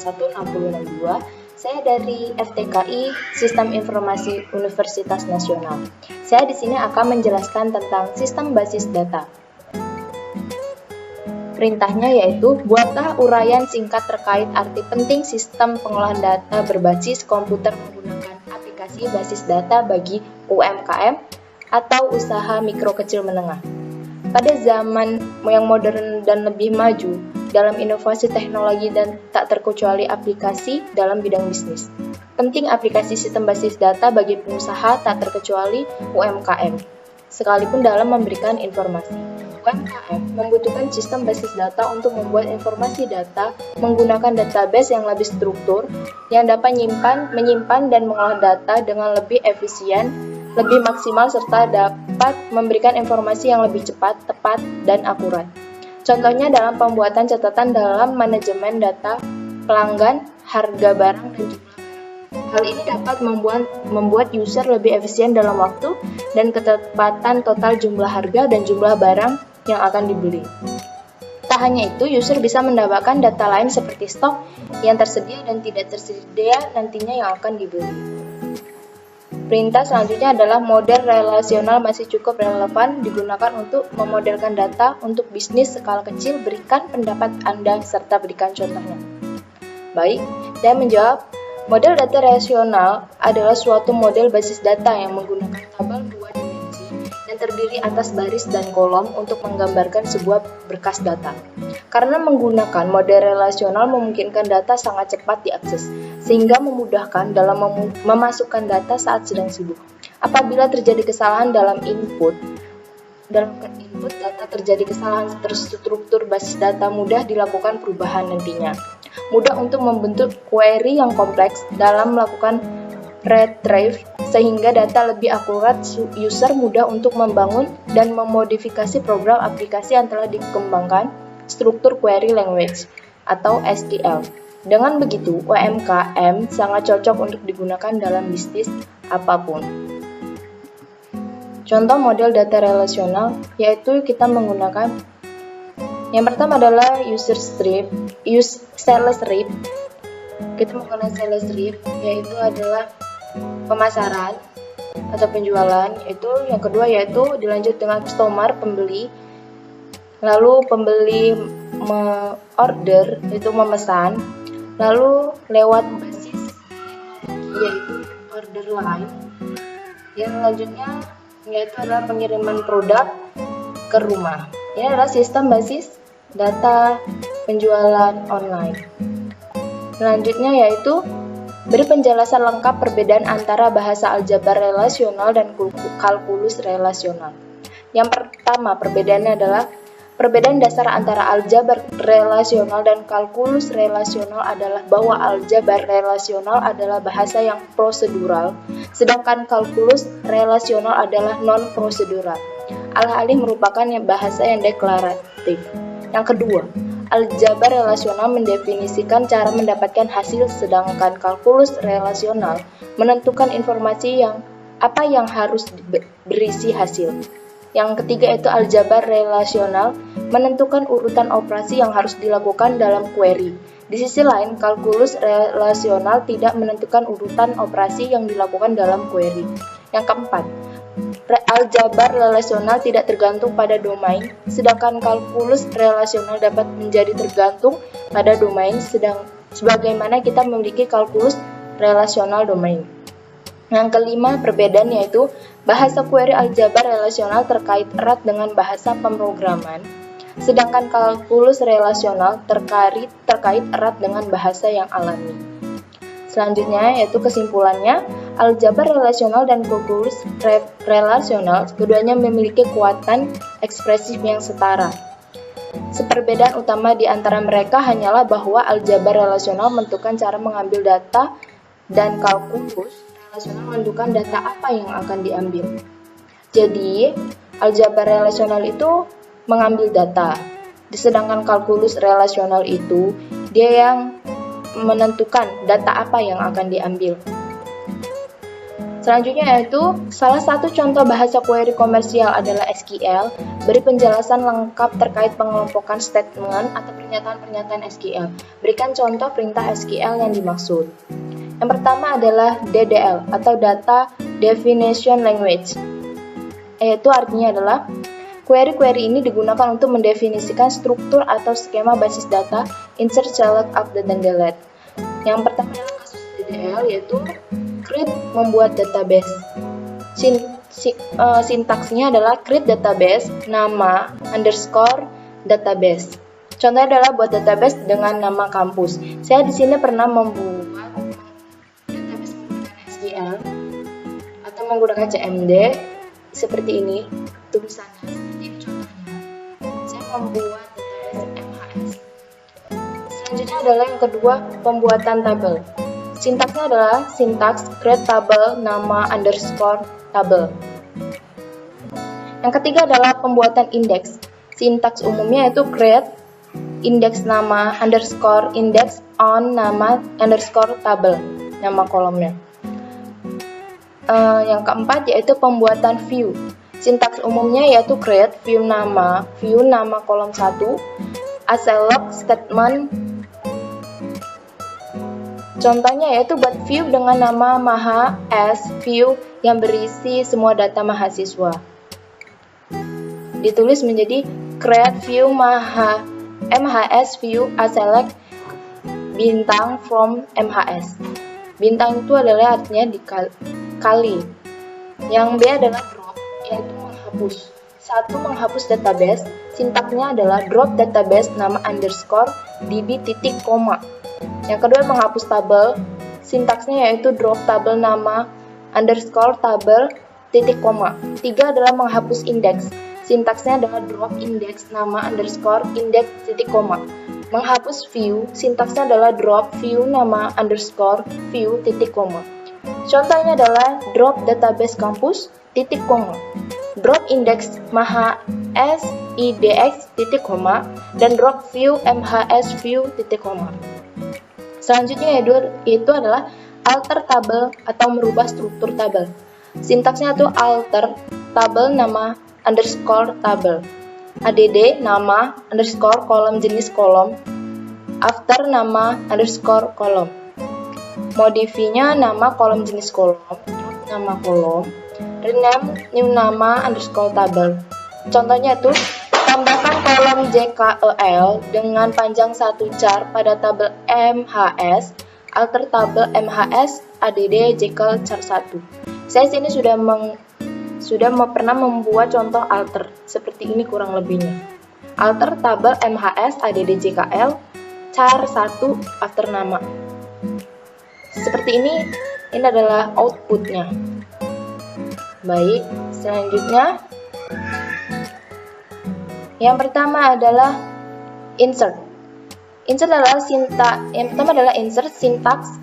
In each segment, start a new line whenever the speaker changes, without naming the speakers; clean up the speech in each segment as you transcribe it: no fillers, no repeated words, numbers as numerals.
16062. Saya dari FTKI Sistem Informasi Universitas Nasional. Saya di sini akan menjelaskan tentang sistem basis data. Perintahnya yaitu, buatlah uraian singkat terkait arti penting sistem pengolahan data berbasis komputer menggunakan aplikasi basis data bagi UMKM atau usaha mikro kecil menengah. Pada zaman yang modern dan lebih maju dalam inovasi teknologi dan tak terkecuali aplikasi dalam bidang bisnis. Penting aplikasi sistem basis data bagi pengusaha tak terkecuali UMKM, sekalipun dalam memberikan informasi. UMKM membutuhkan sistem basis data untuk membuat informasi data menggunakan database yang lebih struktur, yang dapat menyimpan dan mengolah data dengan lebih efisien, lebih maksimal, serta dapat memberikan informasi yang lebih cepat, tepat, dan akurat. Contohnya dalam pembuatan catatan dalam manajemen data pelanggan, harga barang, dan jumlah barang. Hal ini dapat membuat user lebih efisien dalam waktu dan ketepatan total jumlah harga dan jumlah barang yang akan dibeli. Tak hanya itu, user bisa mendapatkan data lain seperti stok yang tersedia dan tidak tersedia nantinya yang akan dibeli. Perintah selanjutnya adalah model relasional masih cukup relevan digunakan untuk memodelkan data untuk bisnis skala kecil. Berikan pendapat Anda serta berikan contohnya. Baik, saya menjawab, model data relasional adalah suatu model basis data yang menggunakan tabel dua dimensi yang terdiri atas baris dan kolom untuk menggambarkan sebuah berkas data. Karena menggunakan model relasional memungkinkan data sangat cepat diakses, sehingga memudahkan dalam memasukkan data saat sedang sibuk. Apabila terjadi kesalahan dalam input data terjadi kesalahan terstruktur basis data, mudah dilakukan perubahan nantinya. Mudah untuk membentuk query yang kompleks dalam melakukan retrieve, sehingga data lebih akurat. User mudah untuk membangun dan memodifikasi program aplikasi yang telah dikembangkan struktur query language atau SQL. Dengan begitu, UMKM sangat cocok untuk digunakan dalam bisnis apapun. Contoh model data relasional yaitu kita menggunakan yang pertama adalah sales rep. Kita menggunakan sales rep yaitu adalah pemasaran atau penjualan. Itu yang kedua yaitu dilanjut dengan customer, pembeli. Lalu pembeli order itu memesan. Lalu lewat basis yaitu order line. Yang selanjutnya yaitu adalah pengiriman produk ke rumah. Ini adalah sistem basis data penjualan online. Selanjutnya yaitu beri penjelasan lengkap perbedaan antara bahasa aljabar relasional dan kalkulus relasional. Yang pertama, perbedaannya adalah perbedaan dasar antara aljabar relasional dan kalkulus relasional adalah bahwa aljabar relasional adalah bahasa yang prosedural, sedangkan kalkulus relasional adalah non-prosedural. Alih-alih merupakan bahasa yang deklaratif. Yang kedua, aljabar relasional mendefinisikan cara mendapatkan hasil, sedangkan kalkulus relasional menentukan informasi apa yang harus berisi hasil. Yang ketiga itu aljabar relasional menentukan urutan operasi yang harus dilakukan dalam query. Di sisi lain, kalkulus relasional tidak menentukan urutan operasi yang dilakukan dalam query. Yang keempat, aljabar relasional tidak tergantung pada domain, sedangkan kalkulus relasional dapat menjadi tergantung pada domain, sebagaimana kita memiliki kalkulus relasional domain. Yang kelima, perbedaan yaitu bahasa query aljabar relasional terkait erat dengan bahasa pemrograman, sedangkan kalkulus relasional terkait erat dengan bahasa yang alami. Selanjutnya yaitu kesimpulannya, aljabar relasional dan kalkulus relasional keduanya memiliki kekuatan ekspresif yang setara. Perbedaan utama di antara mereka hanyalah bahwa aljabar relasional menentukan cara mengambil data dan kalkulus relasional menentukan data apa yang akan diambil. Jadi, aljabar relasional itu mengambil data, sedangkan kalkulus relasional itu dia yang menentukan data apa yang akan diambil. Selanjutnya yaitu salah satu contoh bahasa query komersial adalah SQL. Beri penjelasan lengkap terkait pengelompokan statement atau pernyataan-pernyataan SQL. Berikan contoh perintah SQL yang dimaksud. Yang pertama adalah DDL atau Data Definition Language. Yaitu artinya adalah query-query ini digunakan untuk mendefinisikan struktur atau skema basis data, insert, select, update, dan delete. Yang pertama adalah kasus DDL yaitu create membuat database. Sintaksnya adalah create database, nama, underscore, database. Contohnya adalah buat database dengan nama kampus. Saya di sini pernah membuat database menggunakan SQL atau menggunakan CMD seperti ini. Tulisannya seperti ini contohnya. Saya membuat database MHS. Selanjutnya adalah yang kedua, pembuatan tabel. Sintaksnya adalah sintaks create tabel, nama, underscore, tabel. Yang ketiga adalah pembuatan indeks. Sintaks umumnya yaitu create indeks nama, underscore, indeks on, nama, underscore, tabel, nama kolomnya. Yang keempat yaitu pembuatan view. Sintaks umumnya yaitu create view nama kolom 1, a select statement. Contohnya yaitu buat view dengan nama Maha S view yang berisi semua data mahasiswa. Ditulis menjadi create view MHS view a select bintang from MHS. Bintang itu adalah artinya dikali. Yang B adalah drop, yaitu menghapus. Satu, menghapus database. Sintaksnya adalah drop database nama underscore db titik koma. Yang kedua, menghapus tabel. Sintaksnya yaitu drop tabel nama underscore tabel titik koma. Tiga adalah menghapus indeks. Sintaksnya adalah drop indeks nama underscore indeks titik koma. Menghapus view. Sintaksnya adalah drop view nama underscore view titik koma. Contohnya adalah drop database kampus titik koma. Drop indeks Maha S IDX titik koma dan drop view MHS view titik koma. Selanjutnya yaitu adalah alter tabel atau merubah struktur tabel. Sintaksnya itu alter tabel nama underscore tabel. ADD nama underscore kolom jenis kolom. After nama underscore kolom. Modifinya nama kolom jenis kolom. Drop nama kolom. Rename new nama underscore tabel. Contohnya itu tambahkan kolom JKEL dengan panjang 1 char pada tabel MHS, alter tabel MHS, ADD JKEL char 1. Saya sini sudah pernah membuat contoh alter, seperti ini kurang lebihnya. Alter tabel MHS, ADD JKL, char 1, after nama. Seperti ini adalah outputnya. Baik, selanjutnya yang pertama adalah insert. Insert adalah sintaks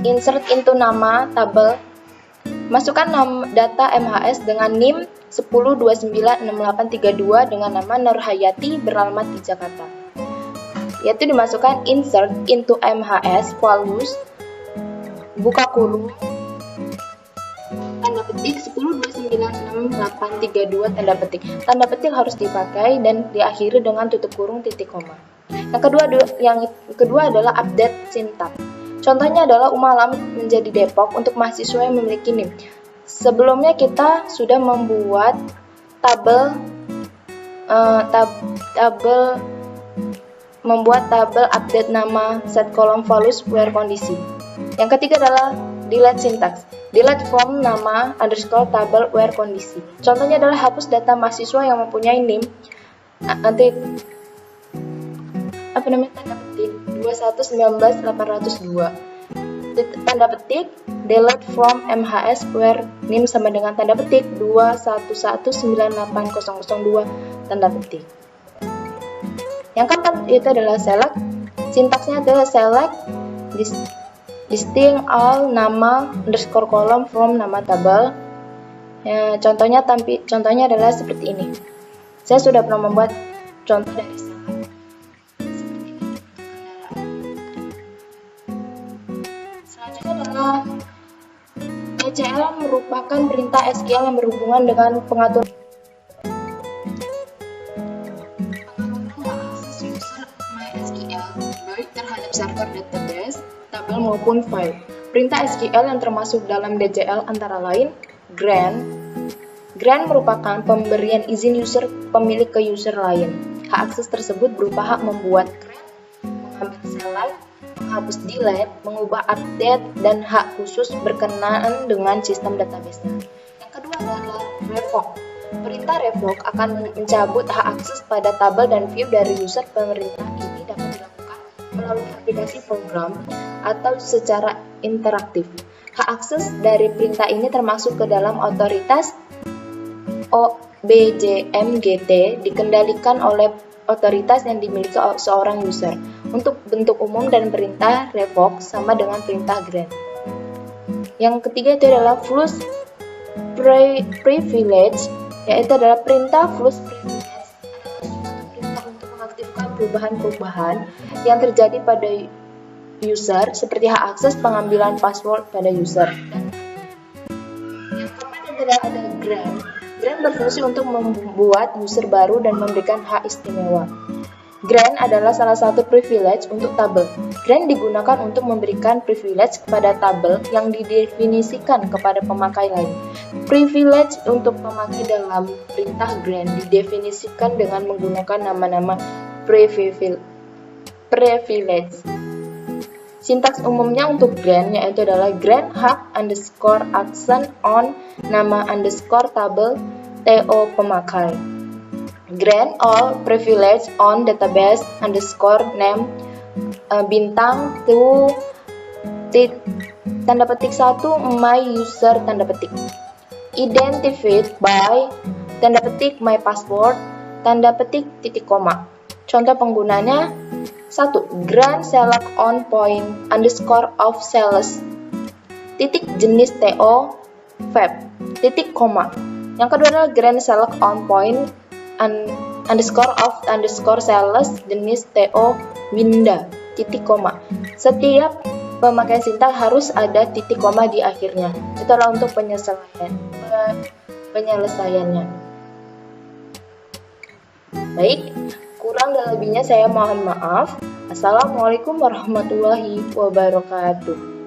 insert into nama tabel. Masukkan data MHS dengan NIM 10296832 dengan nama Nurhayati beralamat di Jakarta. Yaitu dimasukkan insert into MHS values buka kurung tanda petik 10296832 tanda petik. Tanda petik harus dipakai dan diakhiri dengan tutup kurung titik koma. Yang kedua adalah update syntax. Contohnya adalah Umalam menjadi Depok untuk mahasiswa yang memiliki NIM. Sebelumnya kita sudah membuat tabel update nama set kolom values where kondisi. Yang ketiga adalah delete syntax. Delete from nama underscore tabel where kondisi. Contohnya adalah hapus data mahasiswa yang mempunyai NIM nanti tanda petik 2119802. Tanda petik delete from MHS where NIM sama dengan tanda petik 211980002 tanda petik. Yang keempat itu adalah select. Sintaksnya adalah select distinct all nama underscore kolom from nama tabel. Contohnya adalah seperti ini. Saya sudah pernah membuat contoh dari select seperti ini. Selanjutnya adalah DCL merupakan perintah SQL yang berhubungan dengan pengaturan akses user MySQL baik terhadap server database, tabel maupun file. Perintah SQL yang termasuk dalam DCL antara lain grant. Grant merupakan pemberian izin user pemilik ke user lain. Hak akses tersebut berupa hak membuat grant, mengambil select, menghapus delete, mengubah update, dan hak khusus berkenaan dengan sistem database-nya. Yang kedua adalah revoke. Perintah revoke akan mencabut hak akses pada tabel dan view dari user. Perintah ini dapat dilakukan melalui aplikasi program atau secara interaktif. Hak akses dari perintah ini termasuk ke dalam otoritas OBJMGT dikendalikan oleh otoritas yang dimiliki seorang user. Untuk bentuk umum dan perintah revoke sama dengan perintah grant. Yang ketiga itu adalah flush privilege, yaitu adalah perintah flush privilege adalah perintah untuk mengaktifkan perubahan-perubahan yang terjadi pada user seperti hak akses pengambilan password pada user. Dan yang keempat adalah ada grant. Grant berfungsi untuk membuat user baru dan memberikan hak istimewa. Grant adalah salah satu privilege untuk tabel. Grant digunakan untuk memberikan privilege kepada tabel yang didefinisikan kepada pemakai lain. Privilege untuk pemakai dalam perintah grant didefinisikan dengan menggunakan nama-nama privilege. Sintaks umumnya untuk grant yaitu adalah grant hak underscore action on nama underscore tabel TO pemakai. Grant all privilege on database underscore name bintang to tanda petik 1 my user tanda petik. Identified by tanda petik my password tanda petik titik koma. Contoh penggunanya 1. Grant select on point underscore of sales titik jenis TO fab titik koma. Yang kedua adalah grant select on point underscore of underscore sales jenis TO winda titik koma. Setiap pemakaian sintaks harus ada titik koma di akhirnya. Itulah untuk penyelesaiannya. Baik, kurang dan lebihnya saya mohon maaf. Assalamualaikum warahmatullahi wabarakatuh.